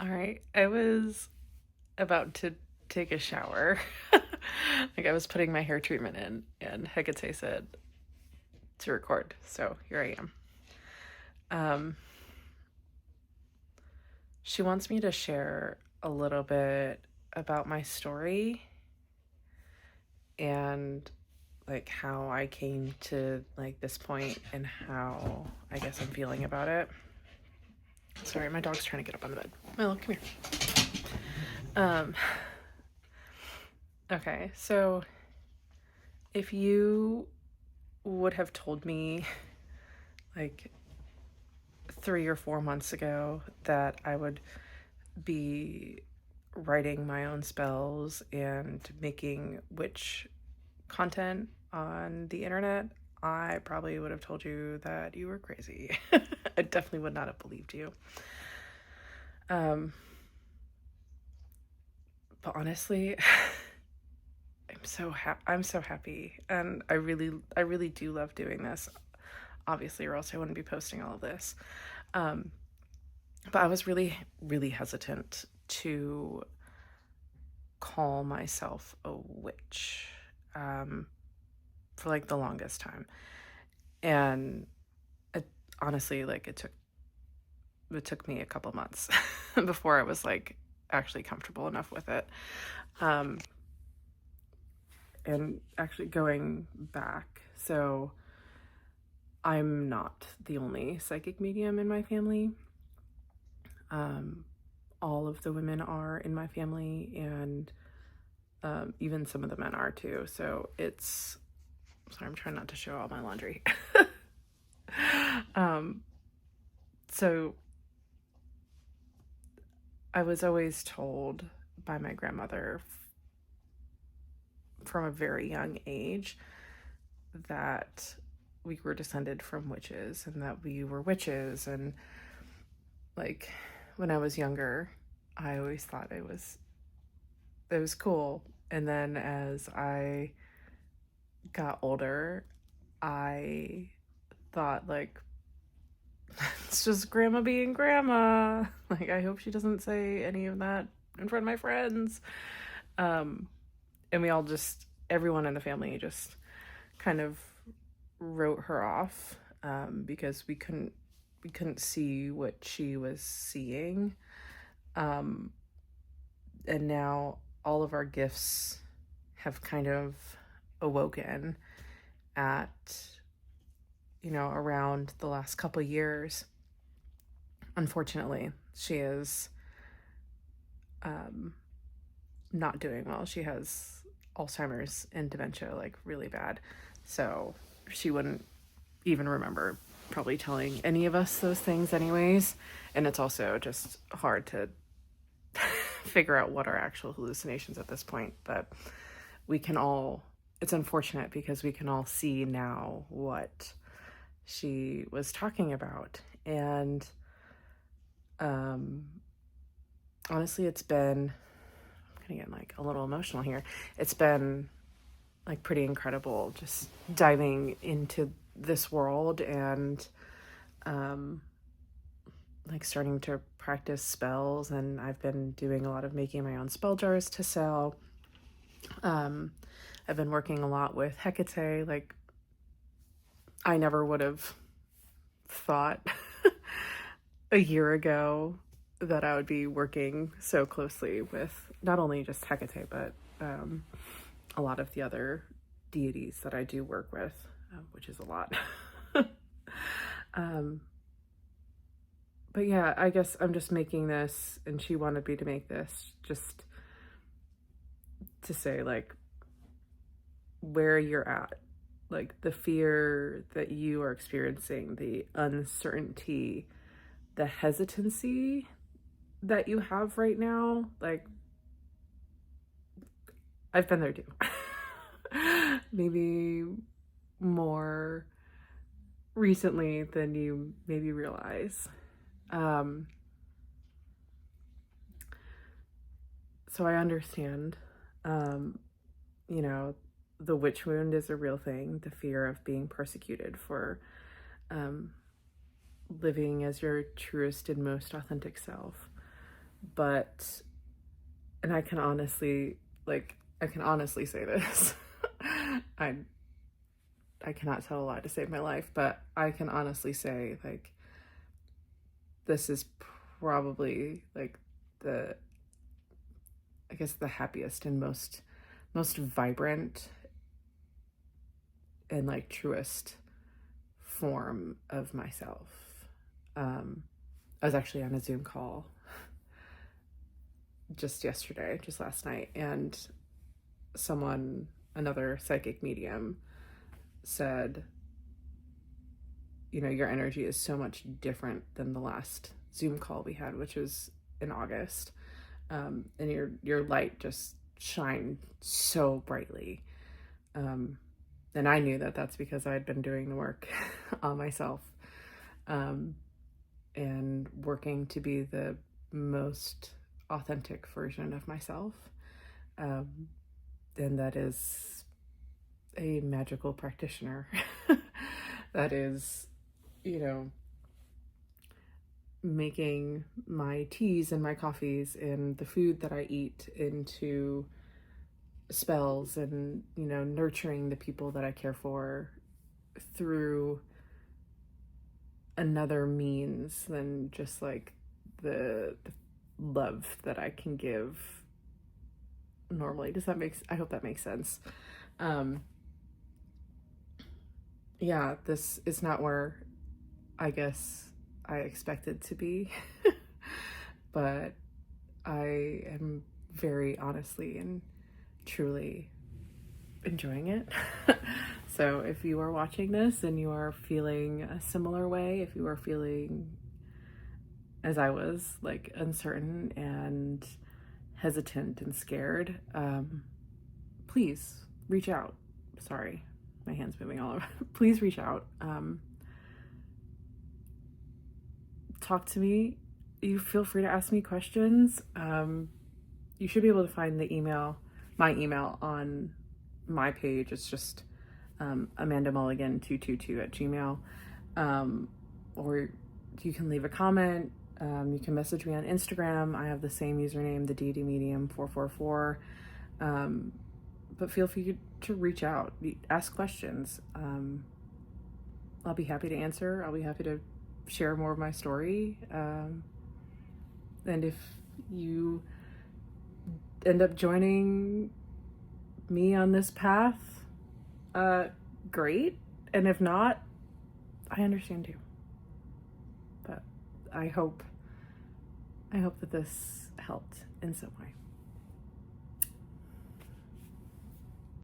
All right. I was about to take a shower. Like I was putting my hair treatment in, and Hecate said to record. So here I am. Um, she wants me to share a little bit about my story and like how I came to like this point and how I guess I'm feeling about it. Sorry, my dog's trying to get up on the bed. Milo, come here. Um, okay, so if you would have told me like 3 or 4 months ago that I would be writing my own spells and making witch content on the internet, I probably would have told you that you were crazy. I definitely would not have believed you. But honestly, I'm so happy, and I really do love doing this. Obviously, or else I wouldn't be posting all of this. But I was really, really hesitant to call myself a witch for like the longest time. And honestly, like it took me a couple months before I was like actually comfortable enough with it. And actually going back, so I'm not the only psychic medium in my family. All of the women are in my family, and even some of the men are too. So it's, sorry, I'm trying not to show all my laundry. So I was always told by my grandmother from a very young age that we were descended from witches and that we were witches. And like when I was younger, I always thought it was cool. And then as I got older, I thought like it's just grandma being grandma. Like I hope she doesn't say any of that in front of my friends. And we all just, everyone in the family just kind of wrote her off because we couldn't see what she was seeing. And now all of our gifts have kind of awoken at, around the last couple years. Unfortunately, she is not doing well. She has Alzheimer's and dementia, like really bad. So she wouldn't even remember probably telling any of us those things anyways. And it's also just hard to figure out what are actual hallucinations at this point. But we can all, it's unfortunate because we can all see now what she was talking about. And honestly, it's been, I'm gonna get like a little emotional here. It's been like pretty incredible just diving into this world and like starting to practice spells. And I've been doing a lot of making my own spell jars to sell. I've been working a lot with Hecate. Like I never would have thought a year ago that I would be working so closely with not only just Hecate, but a lot of the other deities that I do work with, which is a lot. But yeah, I guess I'm just making this, and she wanted me to make this just to say like where you're at, like the fear that you are experiencing, the uncertainty, the hesitancy that you have right now. Like I've been there too. Maybe more recently than you maybe realize. So I understand, the witch wound is a real thing, the fear of being persecuted for living as your truest and most authentic self. But, and I can honestly, say this. I I cannot tell a lie to save my life, but I can honestly say, like, this is probably like the, I guess, the happiest and most vibrant and like truest form of myself. I was actually on a Zoom call just yesterday, just last night, and another psychic medium said, your energy is so much different than the last Zoom call we had, which was in August. And your light just shined so brightly. And I knew that that's because I had been doing the work on myself, and working to be the most authentic version of myself. And that is a magical practitioner. That is, making my teas and my coffees and the food that I eat into spells, and, nurturing the people that I care for through another means than just like the love that I can give normally. I hope that makes sense. Yeah, this is not where I guess I expected to be, but I am very honestly and truly enjoying it. So if you are watching this and you are feeling a similar way, if you are feeling as I was, like uncertain and hesitant and scared, please reach out. Sorry, my hand's moving all over. Please reach out. Talk to me. You feel free to ask me questions. You should be able to find my email on my page. It's just amandamulligan222@gmail. Or you can leave a comment. You can message me on Instagram. I have the same username, the Deity Medium 444. But feel free to reach out, ask questions. I'll be happy to answer. I'll be happy to share more of my story. And if you end up joining me on this path, great. And if not, I understand too. But I hope that this helped in some way.